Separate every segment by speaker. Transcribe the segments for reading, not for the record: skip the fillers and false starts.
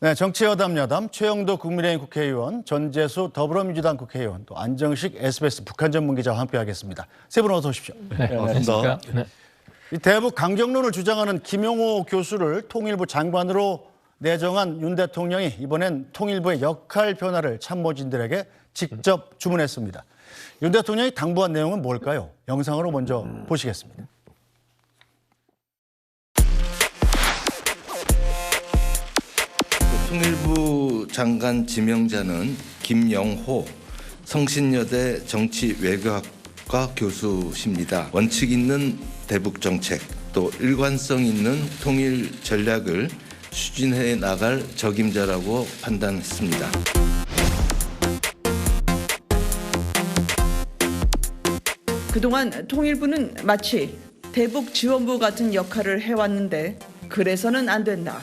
Speaker 1: 네, 정치여담 여담 최영도 국민의힘 국회의원, 전재수 더불어민주당 국회의원, 또 안정식 SBS 북한 전문기자와 함께하겠습니다. 세 분 어서 오십시오.
Speaker 2: 네, 반갑습니다. 네.
Speaker 1: 이 대북 강경론을 주장하는 김용호 교수를 통일부 장관으로 내정한 윤 대통령이 이번엔 통일부의 역할 변화를 참모진들에게 직접 주문했습니다. 윤 대통령이 당부한 내용은 뭘까요? 영상으로 먼저 보시겠습니다.
Speaker 3: 통일부 장관 지명자는 김영호 성신여대 정치외교학과 교수십니다. 원칙 있는 대북 정책 또 일관성 있는 통일 전략을 추진해 나갈 적임자라고 판단했습니다.
Speaker 4: 그동안 통일부는 마치 대북 지원부 같은 역할을 해왔는데 그래서는 안 된다.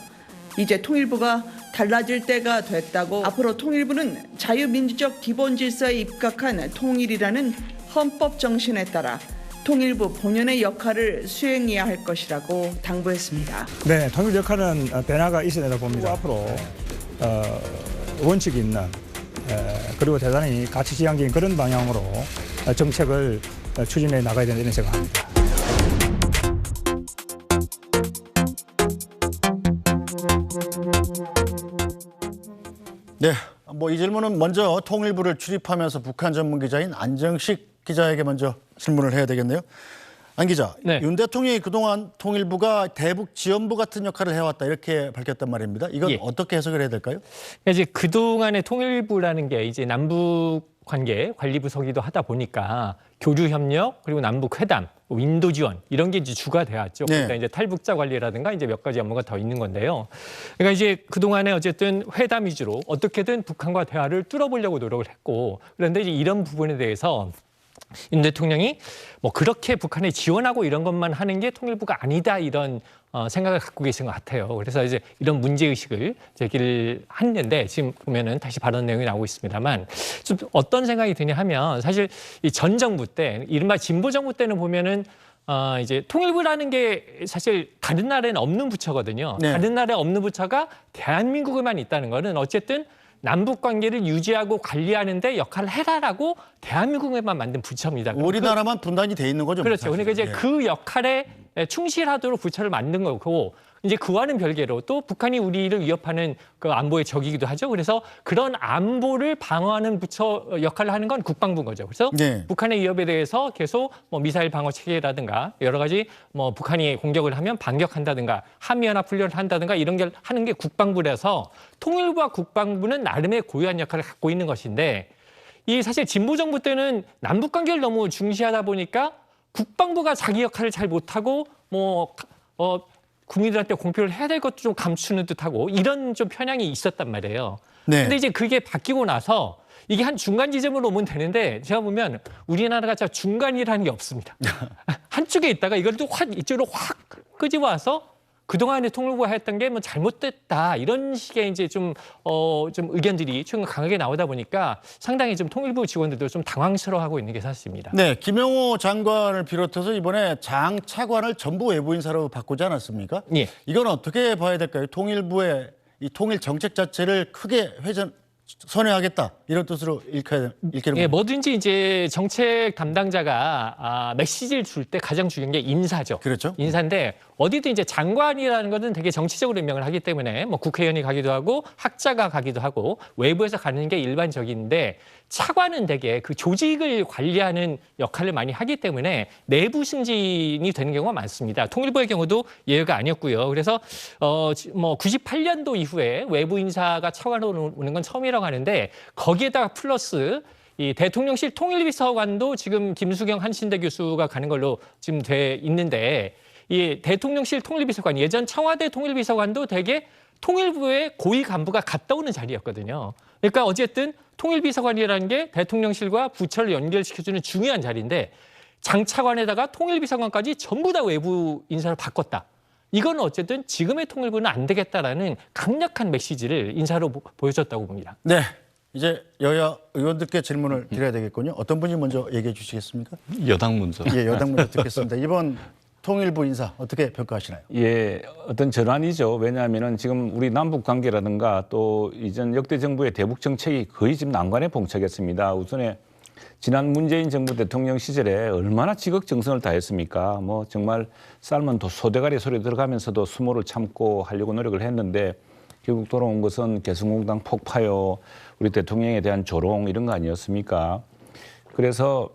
Speaker 4: 이제 통일부가 달라질 때가 됐다고 앞으로 통일부는 자유민주적 기본 질서에 입각한 통일이라는 헌법 정신에 따라 통일부 본연의 역할을 수행해야 할 것이라고 당부했습니다.
Speaker 5: 네, 통일 역할은 변화가 있어야 된다고 봅니다. 앞으로 원칙이 있는 그리고 대단히 가치지향적인 그런 방향으로 정책을 추진해 나가야 된다 이런 생각합니다.
Speaker 1: 네, 이 질문은 먼저 통일부를 출입하면서 북한 전문 기자인 안정식 기자에게 먼저 질문을 해야 되겠네요. 안 기자,
Speaker 2: 네.
Speaker 1: 윤 대통령이 그동안 통일부가 대북 지원부 같은 역할을 해왔다 이렇게 밝혔단 말입니다. 이건 어떻게 해석을 해야 될까요?
Speaker 2: 이제 그동안의 통일부라는 게 이제 남북 관계 관리부서기도 하다 보니까 교류 협력 그리고 남북 회담, 인도 지원 이런 게 이제 주가 되었죠.
Speaker 1: 네.
Speaker 2: 그러니까 이제 탈북자 관리라든가 이제 몇 가지 업무가 더 있는 건데요. 그러니까 이제 그동안에 어쨌든 회담 위주로 어떻게든 북한과 대화를 뚫어보려고 노력을 했고 그런데 이제 이런 부분에 대해서 윤 대통령이 그렇게 북한에 지원하고 이런 것만 하는 게 통일부가 아니다 이런 생각을 갖고 계신 것 같아요. 그래서 이제 이런 문제의식을 제기를 했는데 지금 보면은 다시 발언 내용이 나오고 있습니다만 좀 어떤 생각이 드냐 하면 사실 이 전 정부 때 이른바 진보 정부 때는 보면은 이제 통일부라는 게 사실 다른 나라에는 없는 부처거든요.
Speaker 1: 네.
Speaker 2: 다른 나라에 없는 부처가 대한민국에만 있다는 거는 어쨌든 남북 관계를 유지하고 관리하는 데 역할을 해라라고 대한민국에만 만든 부처입니다.
Speaker 1: 우리나라만 분단이 돼 있는 거죠.
Speaker 2: 그렇죠.
Speaker 1: 사실.
Speaker 2: 그러니까 이제 그 역할에 충실하도록 부처를 만든 거고 이제 그와는 별개로 또 북한이 우리를 위협하는 그 안보의 적이기도 하죠. 그래서 그런 안보를 방어하는 부처 역할을 하는 건 국방부인 거죠. 그래서
Speaker 1: 네.
Speaker 2: 북한의 위협에 대해서 계속 미사일 방어 체계라든가 여러 가지 북한이 공격을 하면 반격한다든가 한미연합 훈련을 한다든가 이런 걸 하는 게 국방부라서 통일부와 국방부는 나름의 고유한 역할을 갖고 있는 것인데 이 사실 진보 정부 때는 남북 관계를 너무 중시하다 보니까 국방부가 자기 역할을 잘 못하고 국민들한테 공표를 해야 될 것도 좀 감추는 듯하고 이런 좀 편향이 있었단 말이에요.
Speaker 1: 네.
Speaker 2: 근데 이제 그게 바뀌고 나서 이게 한 중간 지점으로 오면 되는데 제가 보면 우리나라가 참 중간이라는 게 없습니다. 한쪽에 있다가 이걸 또 이쪽으로 확 끄집어와서 그동안에 통일부가 했던 게 잘못됐다 이런 식의 이제 좀 의견들이 최근 강하게 나오다 보니까 상당히 좀 통일부 직원들도 좀 당황스러워하고 있는 게 사실입니다.
Speaker 1: 네, 김용호 장관을 비롯해서 이번에 장 차관을 전부 외부 인사로 바꾸지 않았습니까?
Speaker 2: 예.
Speaker 1: 이건 어떻게 봐야 될까요? 통일부의 이 통일 정책 자체를 크게 선회하겠다 이런 뜻으로 읽기는
Speaker 2: 예, 뭐든지 이제 정책 담당자가 메시지를 줄 때 가장 중요한 게 인사죠.
Speaker 1: 그렇죠.
Speaker 2: 인사인데 어디든 이제 장관이라는 것은 되게 정치적으로 임명을 하기 때문에 국회의원이 가기도 하고 학자가 가기도 하고 외부에서 가는 게 일반적인데 차관은 되게 그 조직을 관리하는 역할을 많이 하기 때문에 내부 승진이 되는 경우가 많습니다. 통일부의 경우도 예외가 아니었고요. 그래서 98년도 이후에 외부 인사가 차관으로 오는 건 처음이라고 하는데 거기에다가 플러스 이 대통령실 통일비서관도 지금 김수경 한신대 교수가 가는 걸로 지금 돼 있는데 이 대통령실 통일비서관 예전 청와대 통일비서관도 되게 통일부의 고위 간부가 갔다 오는 자리였거든요. 그러니까 어쨌든 통일비서관이라는 게 대통령실과 부처를 연결시켜주는 중요한 자리인데 장차관에다가 통일비서관까지 전부 다 외부 인사를 바꿨다. 이건 어쨌든 지금의 통일부는 안 되겠다라는 강력한 메시지를 인사로 보여줬다고 봅니다.
Speaker 1: 네, 이제 여야 의원들께 질문을 드려야 되겠군요. 어떤 분이 먼저 얘기해 주시겠습니까?
Speaker 6: 여당 먼저.
Speaker 1: 예, 여당 먼저 듣겠습니다. 이번 통일부 인사 어떻게 평가하시나요?
Speaker 6: 예, 어떤 전환이죠. 왜냐하면은 지금 우리 남북 관계라든가 또 이전 역대 정부의 대북 정책이 거의 지금 난관에 봉착했습니다. 우선에 지난 문재인 정부 대통령 시절에 얼마나 지극정성을 다했습니까? 뭐 정말 삶은 소대가리 소리 들어가면서도 수모를 참고 하려고 노력을 했는데 결국 돌아온 것은 개성공단 폭파요, 우리 대통령에 대한 조롱 이런 거 아니었습니까? 그래서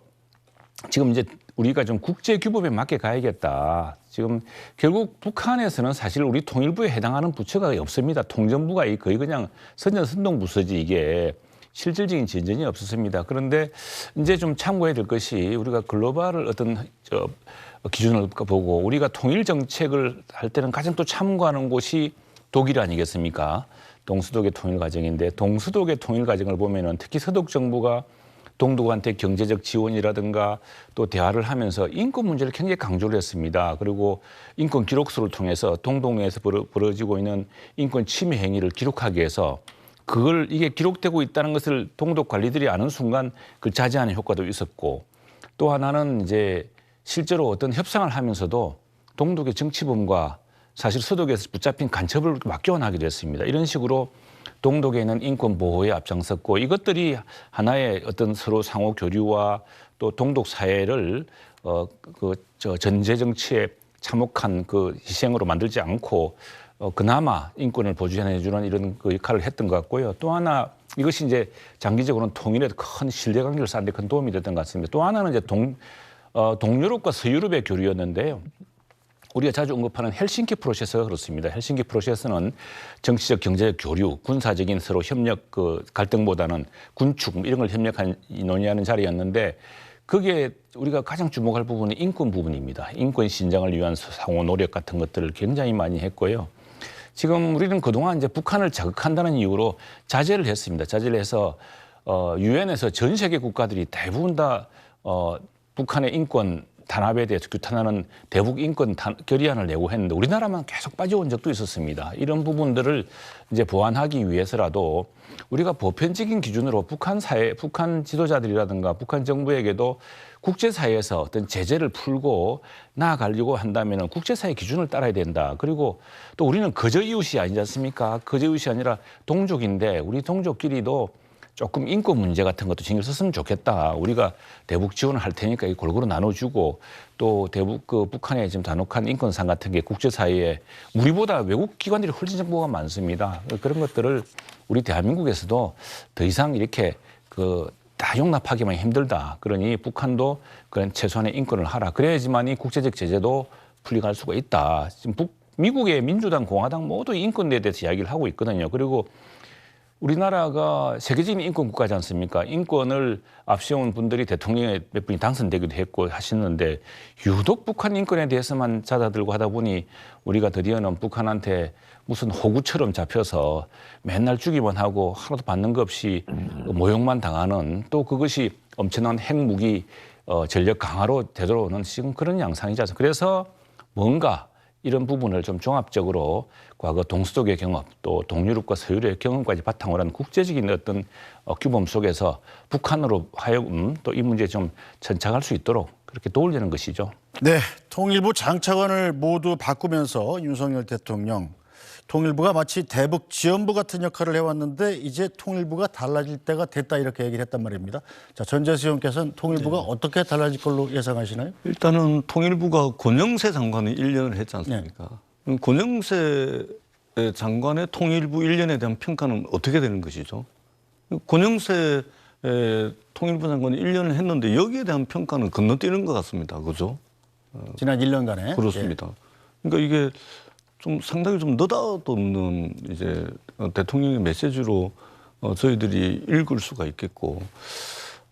Speaker 6: 지금 이제 우리가 좀 국제 규범에 맞게 가야겠다. 지금 결국 북한에서는 사실 우리 통일부에 해당하는 부처가 없습니다. 통전부가 거의 그냥 선전선동 부서지 이게 실질적인 진전이 없었습니다. 그런데 이제 좀 참고해야 될 것이 우리가 글로벌 어떤 기준을 보고 우리가 통일 정책을 할 때는 가장 또 참고하는 곳이 독일 아니겠습니까? 동서독의 통일 과정인데 동서독의 통일 과정을 보면은 특히 서독 정부가 동독한테 경제적 지원이라든가 또 대화를 하면서 인권 문제를 굉장히 강조를 했습니다. 그리고 인권 기록서를 통해서 동독내에서 벌어지고 있는 인권 침해 행위를 기록하기 위해서 그걸 이게 기록되고 있다는 것을 동독 관리들이 아는 순간 그 자제하는 효과도 있었고 또 하나는 이제 실제로 어떤 협상을 하면서도 동독의 정치범과 사실 서독에서 붙잡힌 간첩을 맞교환하기도 했습니다. 이런 식으로 동독에 있는 인권 보호에 앞장섰고 이것들이 하나의 어떤 서로 상호 교류와 또 동독 사회를 전제 정치에 참혹한 그 희생으로 만들지 않고 그나마 인권을 보존해주는 이런 그 역할을 했던 것 같고요. 또 하나 이것이 이제 장기적으로는 통일에 큰 신뢰관계를 쌓는 데 큰 도움이 됐던 것 같습니다. 또 하나는 이제 동유럽과 서유럽의 교류였는데요. 우리가 자주 언급하는 헬싱키 프로세스가 그렇습니다. 헬싱키 프로세스는 정치적, 경제적 교류, 군사적인 서로 협력 갈등보다는 군축 이런 걸 논의하는 자리였는데 그게 우리가 가장 주목할 부분이 인권 부분입니다. 인권 신장을 위한 상호 노력 같은 것들을 굉장히 많이 했고요. 지금 우리는 그동안 이제 북한을 자극한다는 이유로 자제를 했습니다. 자제를 해서 유엔에서 전 세계 국가들이 대부분 다 북한의 인권 단합에 대해서 규탄하는 대북 인권 결의안을 내고 했는데 우리나라만 계속 빠져온 적도 있었습니다. 이런 부분들을 이제 보완하기 위해서라도 우리가 보편적인 기준으로 북한 사회, 북한 지도자들이라든가 북한 정부에게도 국제사회에서 어떤 제재를 풀고 나아가려고 한다면 국제사회 기준을 따라야 된다. 그리고 또 우리는 거저 이웃이 아니지 않습니까? 거저 이웃이 아니라 동족인데 우리 동족끼리도 조금 인권 문제 같은 것도 신경 썼으면 좋겠다. 우리가 대북 지원을 할 테니까 골고루 나눠주고 또 대북 북한의 지금 단혹한 인권상 같은 게 국제사회에 우리보다 외국 기관들이 훨씬 정보가 많습니다. 그런 것들을 우리 대한민국에서도 더 이상 이렇게 다 용납하기만 힘들다. 그러니 북한도 그런 최소한의 인권을 하라. 그래야지만이 국제적 제재도 풀려갈 수가 있다. 지금 미국의 민주당, 공화당 모두 인권에 대해서 이야기를 하고 있거든요. 그리고 우리나라가 세계적인 인권 국가지 않습니까? 인권을 앞세운 분들이 대통령에 몇 분이 당선되기도 했고 하시는데 유독 북한 인권에 대해서만 잦아들고 하다 보니 우리가 드디어는 북한한테 무슨 호구처럼 잡혀서 맨날 주기만 하고 하나도 받는 것 없이 모욕만 당하는 또 그것이 엄청난 핵무기 전력 강화로 되돌아오는 지금 그런 양상이지 않습니까? 그래서 뭔가 이런 부분을 좀 종합적으로 과거 동서독의 경험 또 동유럽과 서유럽의 경험까지 바탕으로 한 국제적인 어떤 규범 속에서 북한으로 하여금 또 이 문제에 좀 천착할 수 있도록 그렇게 도우려는 것이죠.
Speaker 1: 네, 통일부 장차관을 모두 바꾸면서 윤석열 대통령 통일부가 마치 대북 지원부 같은 역할을 해왔는데 이제 통일부가 달라질 때가 됐다 이렇게 얘기를 했단 말입니다. 자, 전재수 의원께서는 통일부가 어떻게 달라질 걸로 예상하시나요?
Speaker 7: 일단은 통일부가 권영세 장관이 1년을 했지 않습니까? 권영세 장관의 통일부 1년에 대한 평가는 어떻게 되는 것이죠? 권영세 통일부 장관이 1년을 했는데 여기에 대한 평가는 건너뛰는 것 같습니다. 그죠?
Speaker 1: 지난 1년간에.
Speaker 7: 그렇습니다. 그러니까 이게 좀 상당히 좀 느닷없는 이제 대통령의 메시지로 저희들이 읽을 수가 있겠고,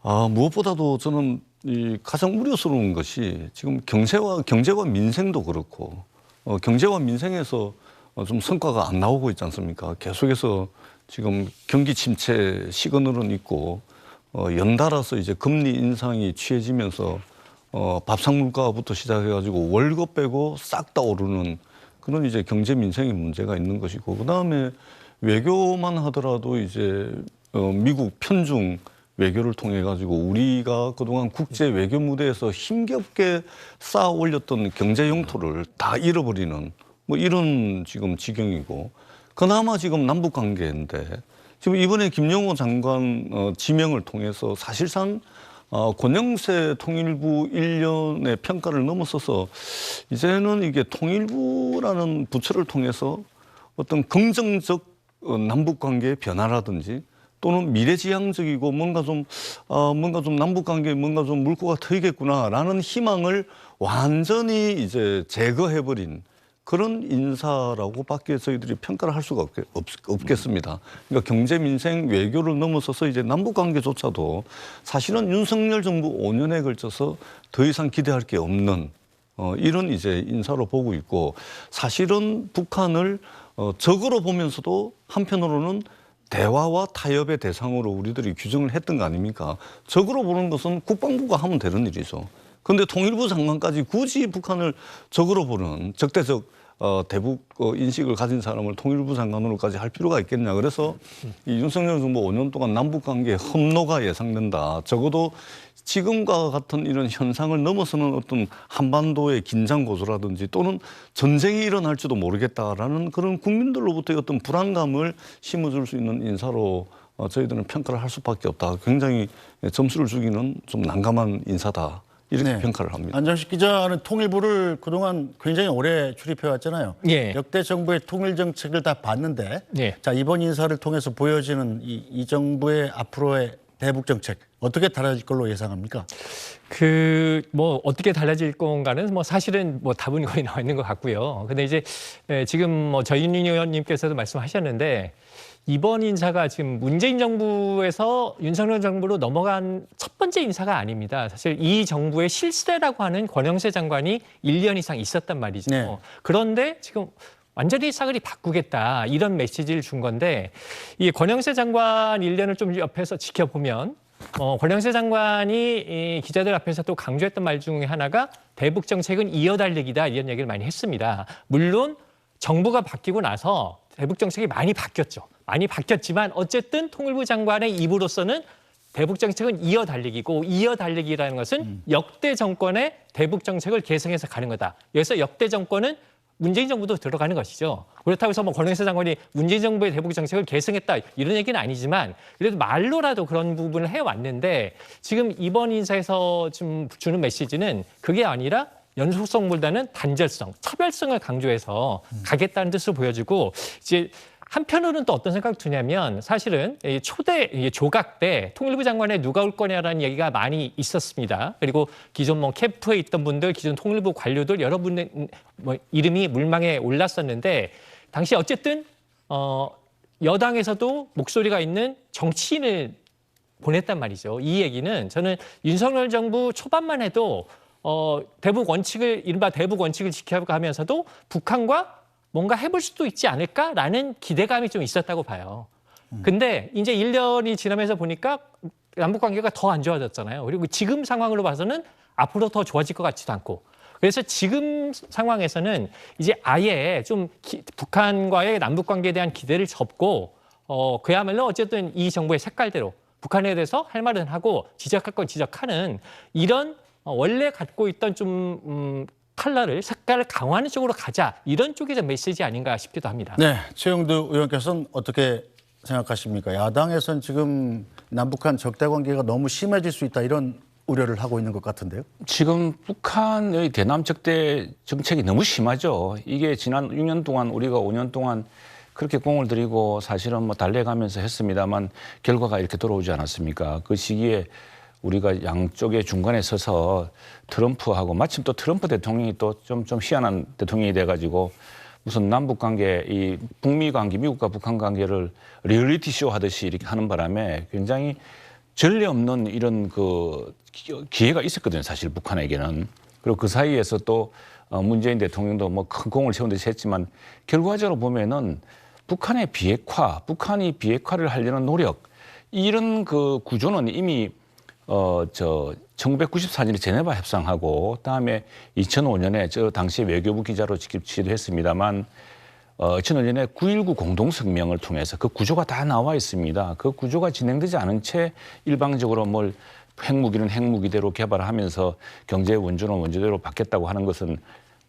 Speaker 7: 무엇보다도 저는 이 가장 우려스러운 것이 지금 경제와 민생도 그렇고, 경제와 민생에서 좀 성과가 안 나오고 있지 않습니까? 계속해서 지금 경기 침체 시그널은 있고, 연달아서 이제 금리 인상이 취해지면서 밥상 물가부터 시작해가지고 월급 빼고 싹 다 오르는 그런 이제 경제 민생의 문제가 있는 것이고, 그 다음에 외교만 하더라도 이제 미국 편중 외교를 통해 가지고 우리가 그동안 국제 외교 무대에서 힘겹게 쌓아 올렸던 경제 영토를 다 잃어버리는 뭐 이런 지금 지경이고, 그나마 지금 남북 관계인데 지금 이번에 김영호 장관 지명을 통해서 사실상 권영세 통일부 1년의 평가를 넘어서서 이제는 이게 통일부라는 부처를 통해서 어떤 긍정적 남북 관계의 변화라든지 또는 미래지향적이고 뭔가 좀 남북 관계에 뭔가 좀 물꼬가 트이겠구나라는 희망을 완전히 이제 제거해버린 그런 인사라고밖에 저희들이 평가를 할 수가 없겠습니다. 그러니까 경제, 민생, 외교를 넘어서서 이제 남북 관계조차도 사실은 윤석열 정부 5년에 걸쳐서 더 이상 기대할 게 없는 이런 이제 인사로 보고 있고, 사실은 북한을 적으로 보면서도 한편으로는 대화와 타협의 대상으로 우리들이 규정을 했던 거 아닙니까? 적으로 보는 것은 국방부가 하면 되는 일이죠. 그런데 통일부 장관까지 굳이 북한을 적으로 보는 적대적 대북 인식을 가진 사람을 통일부 장관으로까지 할 필요가 있겠냐. 그래서 이 윤석열 정부 5년 동안 남북 관계에 험로가 예상된다. 적어도 지금과 같은 이런 현상을 넘어서는 어떤 한반도의 긴장 고조라든지 또는 전쟁이 일어날지도 모르겠다라는 그런 국민들로부터의 어떤 불안감을 심어줄 수 있는 인사로 저희들은 평가를 할 수밖에 없다. 굉장히 점수를 주기는 좀 난감한 인사다. 이렇게 평가를 합니다.
Speaker 1: 안정식 기자는 통일부를 그동안 굉장히 오래 출입해 왔잖아요.
Speaker 2: 예.
Speaker 1: 역대 정부의 통일 정책을 다 봤는데,
Speaker 2: 예.
Speaker 1: 자, 이번 인사를 통해서 보여지는 이 정부의 앞으로의 대북 정책 어떻게 달라질 걸로 예상합니까?
Speaker 2: 뭐 어떻게 달라질 건가는 뭐 사실은 뭐 답은 거의 나와 있는 것 같고요. 근데 이제 지금 뭐 저인윤 의원님께서도 말씀하셨는데, 이번 인사가 지금 문재인 정부에서 윤석열 정부로 넘어간 첫 번째 인사가 아닙니다. 사실 이 정부의 실세라고 하는 권영세 장관이 1년 이상 있었단 말이죠.
Speaker 1: 네.
Speaker 2: 그런데 지금 완전히 싸그리 바꾸겠다, 이런 메시지를 준 건데, 이 권영세 장관 1년을 좀 옆에서 지켜보면 권영세 장관이 이 기자들 앞에서 또 강조했던 말 중에 하나가 대북 정책은 이어달리기다, 이런 얘기를 많이 했습니다. 물론 정부가 바뀌고 나서 대북 정책이 많이 바뀌었죠. 많이 바뀌었지만 어쨌든 통일부 장관의 입으로서는 대북 정책은 이어달리기고, 이어달리기라는 것은 역대 정권의 대북 정책을 계승해서 가는 거다. 여기서 역대 정권은 문재인 정부도 들어가는 것이죠. 그렇다고 해서 뭐 권영세 장관이 문재인 정부의 대북 정책을 계승했다, 이런 얘기는 아니지만 그래도 말로라도 그런 부분을 해왔는데, 지금 이번 인사에서 좀 주는 메시지는 그게 아니라 연속성보다는 단절성, 차별성을 강조해서 가겠다는 뜻을 보여주고, 이제 한편으로는 또 어떤 생각이 드냐면, 사실은 초대 조각 때 통일부 장관에 누가 올 거냐라는 얘기가 많이 있었습니다. 그리고 기존 뭐 캠프에 있던 분들, 기존 통일부 관료들 여러분의 뭐 이름이 물망에 올랐었는데, 당시 어쨌든 여당에서도 목소리가 있는 정치인을 보냈단 말이죠. 이 얘기는 저는 윤석열 정부 초반만 해도 대북 원칙을, 이른바 대북 원칙을 지켜가면서도 북한과 뭔가 해볼 수도 있지 않을까라는 기대감이 좀 있었다고 봐요. 근데 이제 1년이 지나면서 보니까 남북 관계가 더 안 좋아졌잖아요. 그리고 지금 상황으로 봐서는 앞으로 더 좋아질 것 같지도 않고. 그래서 지금 상황에서는 이제 아예 좀 북한과의 남북 관계에 대한 기대를 접고 그야말로 어쨌든 이 정부의 색깔대로 북한에 대해서 할 말은 하고 지적할 건 지적하는, 이런 원래 갖고 있던 좀 색깔을 강화하는 쪽으로 가자, 이런 쪽이 좀 메시지 아닌가 싶기도 합니다.
Speaker 1: 네, 최영두 의원께서는 어떻게 생각하십니까? 야당에서는 지금 남북한 적대 관계가 너무 심해질 수 있다, 이런 우려를 하고 있는 것 같은데요.
Speaker 6: 지금 북한의 대남 적대 정책이 너무 심하죠. 이게 지난 6년 동안, 우리가 5년 동안 그렇게 공을 들이고 사실은 뭐 달래가면서 했습니다만 결과가 이렇게 돌아오지 않았습니까? 그 시기에 우리가 양쪽의 중간에 서서 트럼프하고, 마침 또 트럼프 대통령이 또 좀 희한한 대통령이 돼가지고 무슨 남북 관계, 이 북미 관계, 미국과 북한 관계를 리얼리티 쇼 하듯이 이렇게 하는 바람에 굉장히 전례 없는 이런 그 기회가 있었거든요, 사실 북한에게는. 그리고 그 사이에서 또 문재인 대통령도 뭐 큰 공을 세운 듯이 했지만, 결과적으로 보면은 북한의 비핵화, 북한이 비핵화를 하려는 노력, 이런 그 구조는 이미 1994년에 제네바 협상하고, 다음에 2005년에 저 당시 외교부 기자로 직접 취재했습니다만 지난번에 9.19 공동성명을 통해서 그 구조가 다 나와 있습니다. 그 구조가 진행되지 않은 채 일방적으로 뭘 핵무기는 핵무기대로 개발하면서 경제 원조는 원조대로 받겠다고 하는 것은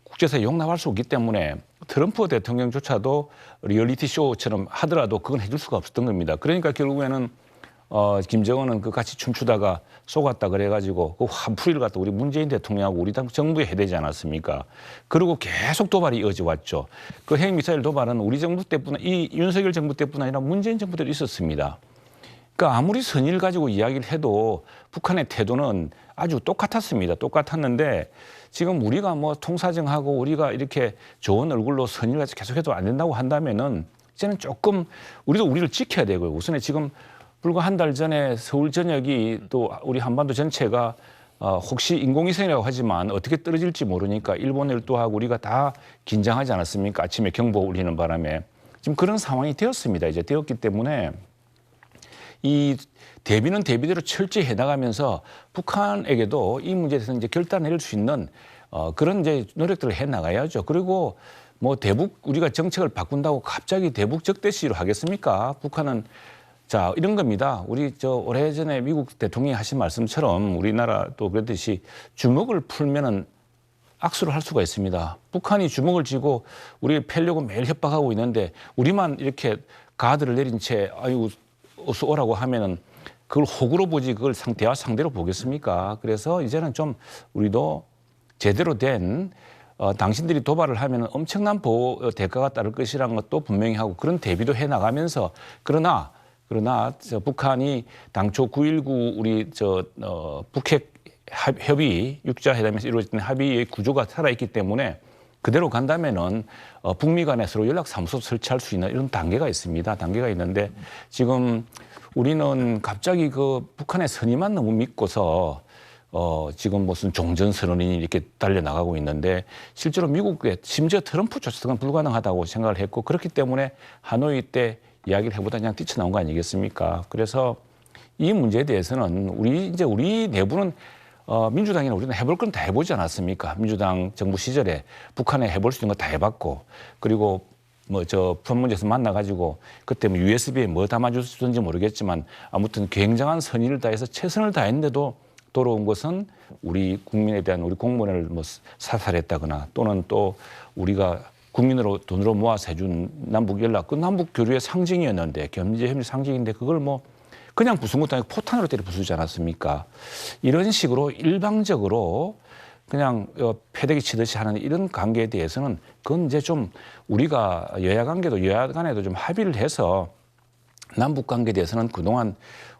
Speaker 6: 국제사회 용납할 수 없기 때문에 트럼프 대통령조차도 리얼리티 쇼처럼 하더라도 그건 해줄 수가 없었던 겁니다. 그러니까 결국에는 김정은은 그 같이 춤추다가 속았다 그래가지고 그 화풀이를 갖다 우리 문재인 대통령하고 우리 당 정부에 해야 되지 않았습니까? 그리고 계속 도발이 이어져 왔죠. 그 핵미사일 도발은 우리 정부 때뿐 이 윤석열 정부 때뿐 아니라 문재인 정부 때도 있었습니다. 그러니까 아무리 선의를 가지고 이야기를 해도 북한의 태도는 아주 똑같았습니다. 똑같았는데 지금 우리가 뭐 통사정하고 우리가 이렇게 좋은 얼굴로 선의를 가지고 계속해도 안 된다고 한다면은 이제는 조금 우리도 우리를 지켜야 되고요. 우선에 지금 불과 한 달 전에 서울 전역이 또 우리 한반도 전체가 혹시 인공위성이라고 하지만 어떻게 떨어질지 모르니까 일본 일도하고 우리가 다 긴장하지 않았습니까? 아침에 경보 울리는 바람에 지금 그런 상황이 되었습니다. 이제 되었기 때문에 이 대비는 대비대로 철저히 해나가면서 북한에게도 이 문제에 대해서 이제 결단을 내릴 수 있는 그런 이제 노력들을 해 나가야죠. 그리고 뭐 대북 우리가 정책을 바꾼다고 갑자기 대북 적대시로 하겠습니까? 북한은 자 이런 겁니다. 우리 저 오래전에 미국 대통령이 하신 말씀처럼 우리나라도 그랬듯이 주먹을 풀면은 악수를 할 수가 있습니다. 북한이 주먹을 쥐고 우리를 패려고 매일 협박하고 있는데 우리만 이렇게 가드를 내린 채 아이고 어서 오라고 하면은 그걸 호구로 보지 그걸 대화 상대로 보겠습니까? 그래서 이제는 좀 우리도 제대로 된 당신들이 도발을 하면 엄청난 보호 대가가 따를 것이라는 것도 분명히 하고 그런 대비도 해 나가면서 그러나 북한이 당초 9.19 우리 북핵 협의 6자 회담에서 이루어진 합의의 구조가 살아있기 때문에 그대로 간다면은 북미 간에 서로 연락사무소 설치할 수 있는 이런 단계가 있습니다. 단계가 있는데 지금 우리는 갑자기 그 북한의 선의만 너무 믿고서 지금 무슨 종전선언이 이렇게 달려나가고 있는데 실제로 미국에 심지어 트럼프조차도 불가능하다고 생각을 했고 그렇기 때문에 하노이 때 이야기를 해보다 그냥 뛰쳐나온 거 아니겠습니까? 그래서 이 문제에 대해서는 우리 내부는 민주당이나 우리는 해볼 건 다 해보지 않았습니까? 민주당 정부 시절에 북한에 해볼 수 있는 거 다 해봤고 그리고 뭐 판문점에서 만나가지고 그때 뭐 USB에 뭐 담아주든지 모르겠지만 아무튼 굉장한 선의를 다해서 최선을 다했는데도 돌아온 것은 우리 국민에 대한 우리 공무원을 뭐 사살했다거나 또는 또 우리가 국민으로 돈으로 모아서 해준 남북 연락 그 남북 교류의 상징이었는데 경제 협력 상징인데 그걸 뭐 그냥 부순 것도 아니고 포탄으로 때려 부수지 않았습니까? 이런 식으로 일방적으로 그냥 패대기 치듯이 하는 이런 관계에 대해서는 그건 이제 좀 우리가 여야 간에도 좀 합의를 해서 남북 관계에 대해서는 그동안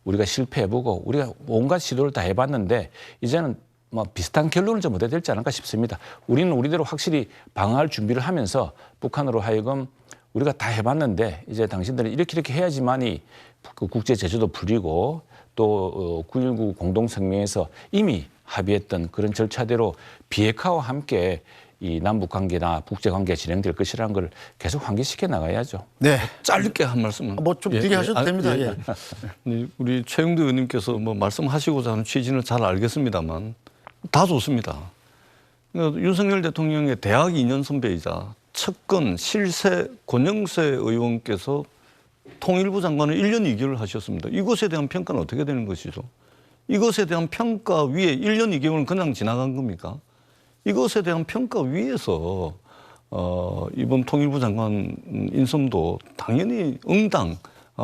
Speaker 6: 우리가 실패해보고 우리가 온갖 시도를 다 해봤는데 이제는 뭐 비슷한 결론을 좀 얻어야 되지 않을까 싶습니다. 우리는 우리대로 확실히 방어할 준비를 하면서 북한으로 하여금 우리가 다 해봤는데 이제 당신들은 이렇게 해야지만이 그 국제 제재도 풀리고 또 9.19 공동성명에서 이미 합의했던 그런 절차대로 비핵화와 함께 이 남북 관계나 국제 관계가 진행될 것이라는 걸 계속 환기시켜 나가야죠.
Speaker 1: 네.
Speaker 7: 짧게 한 말씀은
Speaker 1: 뭐 좀 길게 하셔도 됩니다. 예.
Speaker 7: 우리 최영두 의원님께서 뭐 말씀하시고자 하는 취지는 잘 알겠습니다만 다 좋습니다. 그러니까 윤석열 대통령의 대학 2년 선배이자 측근 실세 권영세 의원께서 통일부 장관을 1년 2개월 하셨습니다. 이것에 대한 평가는 어떻게 되는 것이죠? 이것에 대한 평가 위에 1년 2개월은 그냥 지나간 겁니까? 이것에 대한 평가 위에서 이번 통일부 장관 인선도 당연히 응당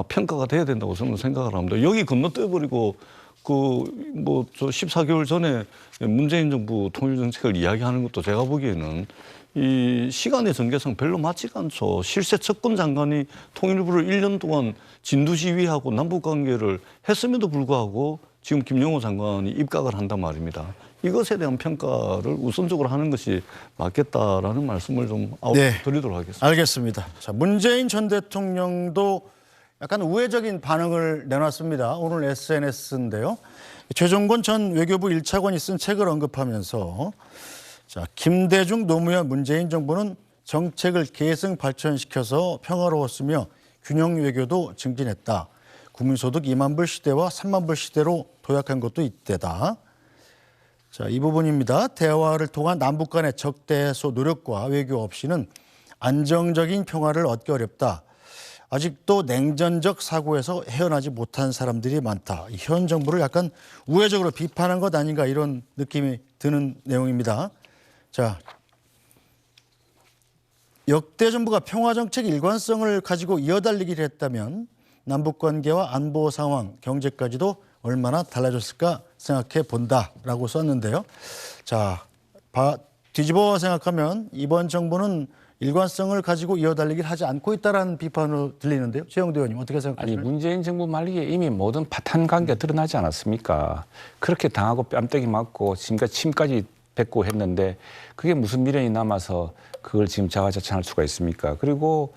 Speaker 7: 평가가 돼야 된다고 저는 생각을 합니다. 여기 건너뛰어버리고 저 14개월 전에 문재인 정부 통일 정책을 이야기하는 것도 제가 보기에는 이 시간의 전개상 별로 맞지가 않죠. 실세 측근 장관이 통일부를 1년 동안 진두지휘하고 남북관계를 했음에도 불구하고 지금 김영호 장관이 입각을 한단 말입니다. 이것에 대한 평가를 우선적으로 하는 것이 맞겠다라는 말씀을 좀 드리도록 하겠습니다.
Speaker 1: 알겠습니다. 자, 문재인 전 대통령도 약간 우회적인 반응을 내놨습니다. 오늘 SNS인데요. 최종권 전 외교부 1차관이 쓴 책을 언급하면서 자, 김대중 노무현 문재인 정부는 정책을 계승 발전시켜서 평화로웠으며 균형 외교도 증진했다. 국민소득 2만 불 시대와 3만 불 시대로 도약한 것도 이때다. 자, 이 부분입니다. 대화를 통한 남북 간의 적대 해소 노력과 외교 없이는 안정적인 평화를 얻기 어렵다. 아직도 냉전적 사고에서 헤어나지 못한 사람들이 많다. 현 정부를 약간 우회적으로 비판한 것 아닌가 이런 느낌이 드는 내용입니다. 자, 역대 정부가 평화정책 일관성을 가지고 이어달리기를 했다면 남북관계와 안보 상황, 경제까지도 얼마나 달라졌을까 생각해 본다라고 썼는데요. 자, 뒤집어 생각하면 이번 정부는 일관성을 가지고 이어달리기를 하지 않고 있다는 비판으로 들리는데요. 최영도 의원님 어떻게 생각하세요?
Speaker 6: 아니 문재인 정부 말기에 이미 모든 파탄 관계가 드러나지 않았습니까? 그렇게 당하고 뺨때기 맞고 지금까지 침까지 뱉고 했는데 그게 무슨 미련이 남아서 그걸 지금 자화자찬할 수가 있습니까? 그리고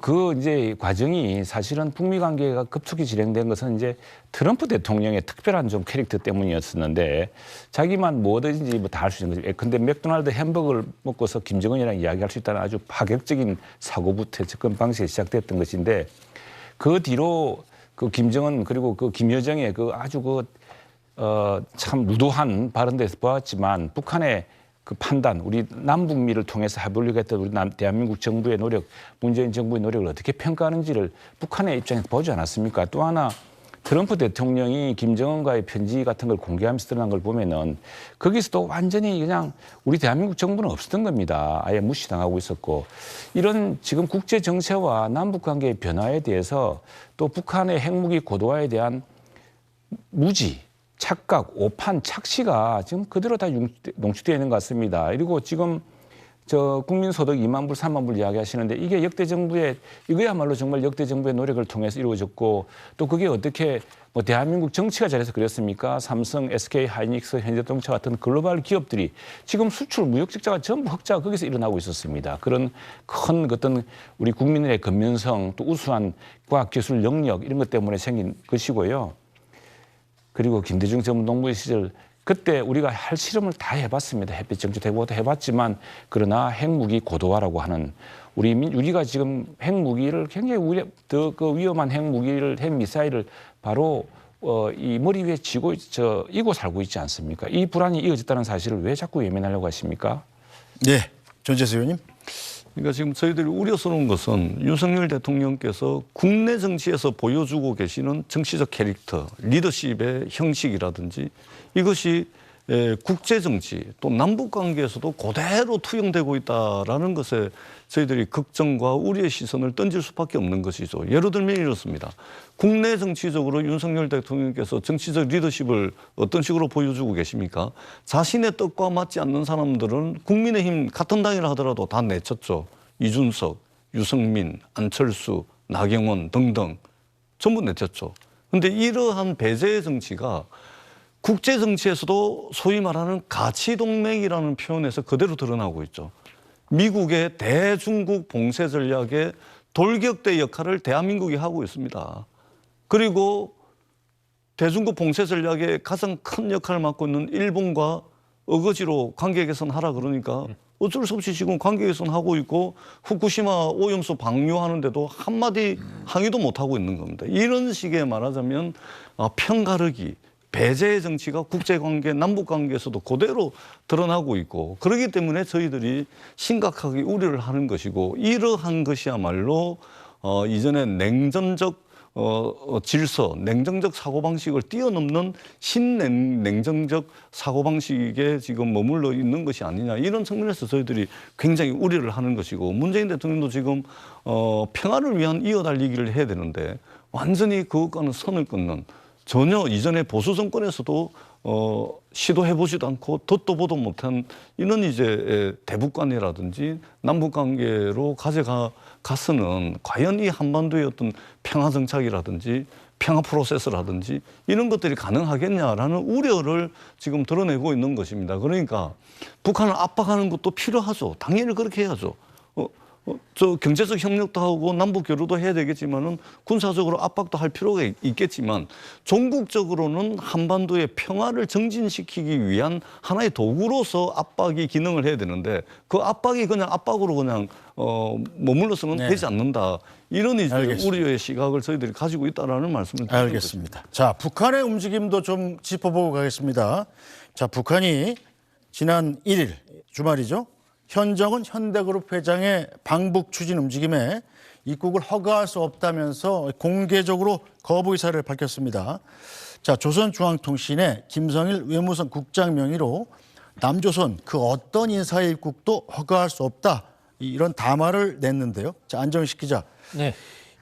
Speaker 6: 그 이제 과정이 사실은 북미 관계가 급속히 진행된 것은 이제 트럼프 대통령의 특별한 좀 캐릭터 때문이었었는데 자기만 뭐든지 뭐 다 할 수 있는 거죠. 근데 맥도날드 햄버거를 먹고서 김정은이랑 이야기할 수 있다는 아주 파격적인 사고부터 접근 방식이 시작됐던 것인데 그 뒤로 그 김정은 그리고 그 김여정의 그 아주 참 무도한 발언에서 보았지만 북한의 그 판단, 우리 남북미를 통해서 해보려고 했던 우리 대한민국 정부의 노력, 문재인 정부의 노력을 어떻게 평가하는지를 북한의 입장에서 보지 않았습니까? 또 하나 트럼프 대통령이 김정은과의 편지 같은 걸 공개하면서 드러난 걸 보면은 거기서도 완전히 그냥 우리 대한민국 정부는 없었던 겁니다. 아예 무시당하고 있었고 이런 지금 국제 정세와 남북 관계의 변화에 대해서 또 북한의 핵무기 고도화에 대한 무지, 착각, 오판, 착시가 지금 그대로 다 농축되어 있는 것 같습니다. 그리고 지금 국민소득 2만 불, 3만 불 이야기하시는데 이게 역대 정부의 이거야말로 정말 역대 정부의 노력을 통해서 이루어졌고 또 그게 어떻게 뭐 대한민국 정치가 잘해서 그랬습니까? 삼성, SK, 하이닉스, 현대자동차 같은 글로벌 기업들이 지금 수출 무역 적자가 전부 흑자가 거기서 일어나고 있었습니다. 그런 큰 어떤 우리 국민의 근면성 또 우수한 과학기술 영역 이런 것 때문에 생긴 것이고요. 그리고 김대중 전 농부의 시절 그때 우리가 할 실험을 다 해봤습니다. 햇빛 정치 대보도 해봤지만 그러나 핵무기 고도화라고 하는 우리가 지금 핵무기를 굉장히 그 위험한 핵무기를 핵미사일을 바로 이 머리 위에 쥐고 이고 살고 있지 않습니까? 이 불안이 이어졌다는 사실을 왜 자꾸 외면하려고 하십니까?
Speaker 1: 네, 전재수 의원님.
Speaker 7: 그러니까 지금 저희들이 우려스러운 것은 윤석열 대통령께서 국내 정치에서 보여주고 계시는 정치적 캐릭터, 리더십의 형식이라든지 이것이 국제 정치 또 남북 관계에서도 그대로 투영되고 있다라는 것에 저희들이 걱정과 우려의 시선을 던질 수밖에 없는 것이죠. 예를 들면 이렇습니다. 국내 정치적으로 윤석열 대통령께서 정치적 리더십을 어떤 식으로 보여주고 계십니까? 자신의 뜻과 맞지 않는 사람들은 국민의힘 같은 당이라 하더라도 다 내쳤죠. 이준석, 유승민, 안철수, 나경원 등등 전부 내쳤죠. 그런데 이러한 배제의 정치가 국제 정치에서도 소위 말하는 가치동맹이라는 표현에서 그대로 드러나고 있죠. 미국의 대중국 봉쇄 전략의 돌격대 역할을 대한민국이 하고 있습니다. 그리고 대중국 봉쇄 전략의 가장 큰 역할을 맡고 있는 일본과 어거지로 관계 개선하라 그러니까 어쩔 수 없이 지금 관계 개선하고 있고 후쿠시마 오염수 방류하는데도 한마디 항의도 못하고 있는 겁니다. 이런 식의 말하자면 편가르기, 배제의 정치가 국제관계, 남북관계에서도 그대로 드러나고 있고 그렇기 때문에 저희들이 심각하게 우려를 하는 것이고 이러한 것이야말로 이전에 냉전적 질서, 냉정적 사고방식을 뛰어넘는 신냉정적 사고방식에 지금 머물러 있는 것이 아니냐 이런 측면에서 저희들이 굉장히 우려를 하는 것이고 문재인 대통령도 지금 평화를 위한 이어달리기를 해야 되는데 완전히 그것과는 선을 끊는 전혀 이전에 보수 정권에서도 시도해보지도 않고 듣도 보도 못한 이런 이제 대북관계라든지 남북관계로 가서는 과연 이 한반도의 어떤 평화 정착이라든지 평화 프로세스라든지 이런 것들이 가능하겠냐라는 우려를 지금 드러내고 있는 것입니다. 그러니까 북한을 압박하는 것도 필요하죠. 당연히 그렇게 해야죠. 저 경제적 협력도 하고 남북 교류도 해야 되겠지만은 군사적으로 압박도 할 필요가 있겠지만 종국적으로는 한반도의 평화를 정진시키기 위한 하나의 도구로서 압박이 기능을 해야 되는데 그 압박이 그냥 압박으로 그냥 머물러서는 되지 않는다. 이런 이제 우려의 시각을 저희들이 가지고 있다라는 말씀을 드리는
Speaker 1: 알겠습니다. 것입니다. 자, 북한의 움직임도 좀 짚어보고 가겠습니다. 자, 북한이 지난 1일 주말이죠. 현정은 현대그룹 회장의 방북 추진 움직임에 입국을 허가할 수 없다면서 공개적으로 거부 의사를 밝혔습니다. 자, 조선중앙통신의 김성일 외무성 국장 명의로 남조선 그 어떤 인사의 입국도 허가할 수 없다, 이런 담화를 냈는데요. 자, 안정식 기자.
Speaker 2: 네.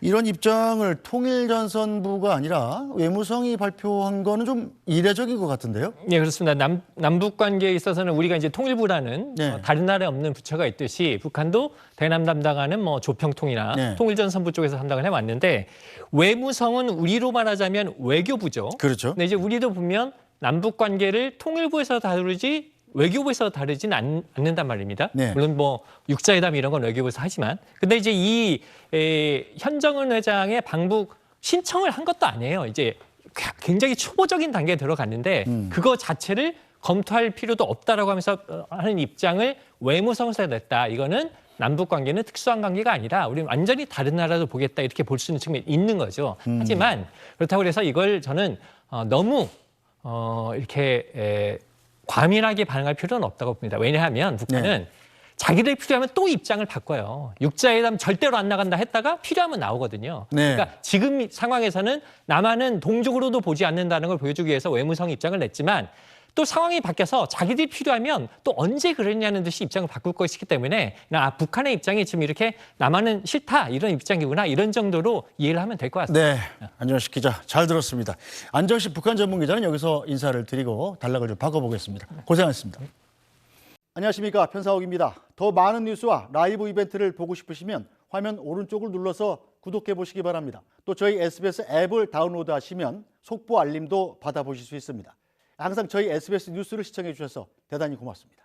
Speaker 1: 이런 입장을 통일전선부가 아니라 외무성이 발표한 거는 좀 이례적인 것 같은데요.
Speaker 2: 네, 그렇습니다. 남북 관계에 있어서는 우리가 이제 통일부라는
Speaker 1: 네.
Speaker 2: 다른 나라에 없는 부처가 있듯이 북한도 대남 담당하는 뭐 조평통이나
Speaker 1: 네.
Speaker 2: 통일전선부 쪽에서 담당을 해왔는데 외무성은 우리로 말하자면 외교부죠.
Speaker 1: 그렇죠.
Speaker 2: 근데 이제 우리도 보면 남북 관계를 통일부에서 다루지 외교부에서 다루지는 않는단 말입니다.
Speaker 1: 네.
Speaker 2: 물론 뭐 육자회담 이런 건 외교부에서 하지만, 근데 이제 이 현정은 회장의 방북 신청을 한 것도 아니에요. 이제 굉장히 초보적인 단계에 들어갔는데 그거 자체를 검토할 필요도 없다라고 하면서 하는 입장을 외무성에서 냈다. 이거는 남북 관계는 특수한 관계가 아니라 우리는 완전히 다른 나라도 보겠다, 이렇게 볼 수 있는 측면이 있는 거죠. 하지만 그렇다고 해서 이걸 저는 너무 이렇게 과민하게 반응할 필요는 없다고 봅니다. 왜냐하면 북한은 자기들이 필요하면 또 입장을 바꿔요. 육자회담 절대로 안 나간다 했다가 필요하면 나오거든요.
Speaker 1: 네.
Speaker 2: 그러니까 지금 상황에서는 남한은 동족으로도 보지 않는다는 걸 보여주기 위해서 외무성 입장을 냈지만, 또 상황이 바뀌어서 자기들이 필요하면 또 언제 그랬냐는 듯이 입장을 바꿀 것이기 때문에 북한의 입장이 지금 이렇게 남한은 싫다, 이런 입장이구나, 이런 정도로 이해를 하면 될 것 같습니다.
Speaker 1: 네, 안정식 기자 잘 들었습니다. 안정식 북한 전문 기자는 여기서 인사를 드리고 단락을 좀 바꿔보겠습니다. 고생하셨습니다. 안녕하십니까, 편사옥입니다. 더 많은 뉴스와 라이브 이벤트를 보고 싶으시면 화면 오른쪽을 눌러서 구독해 보시기 바랍니다. 또 저희 SBS 앱을 다운로드하시면 속보 알림도 받아보실 수 있습니다. 항상 저희 SBS 뉴스를 시청해 주셔서 대단히 고맙습니다.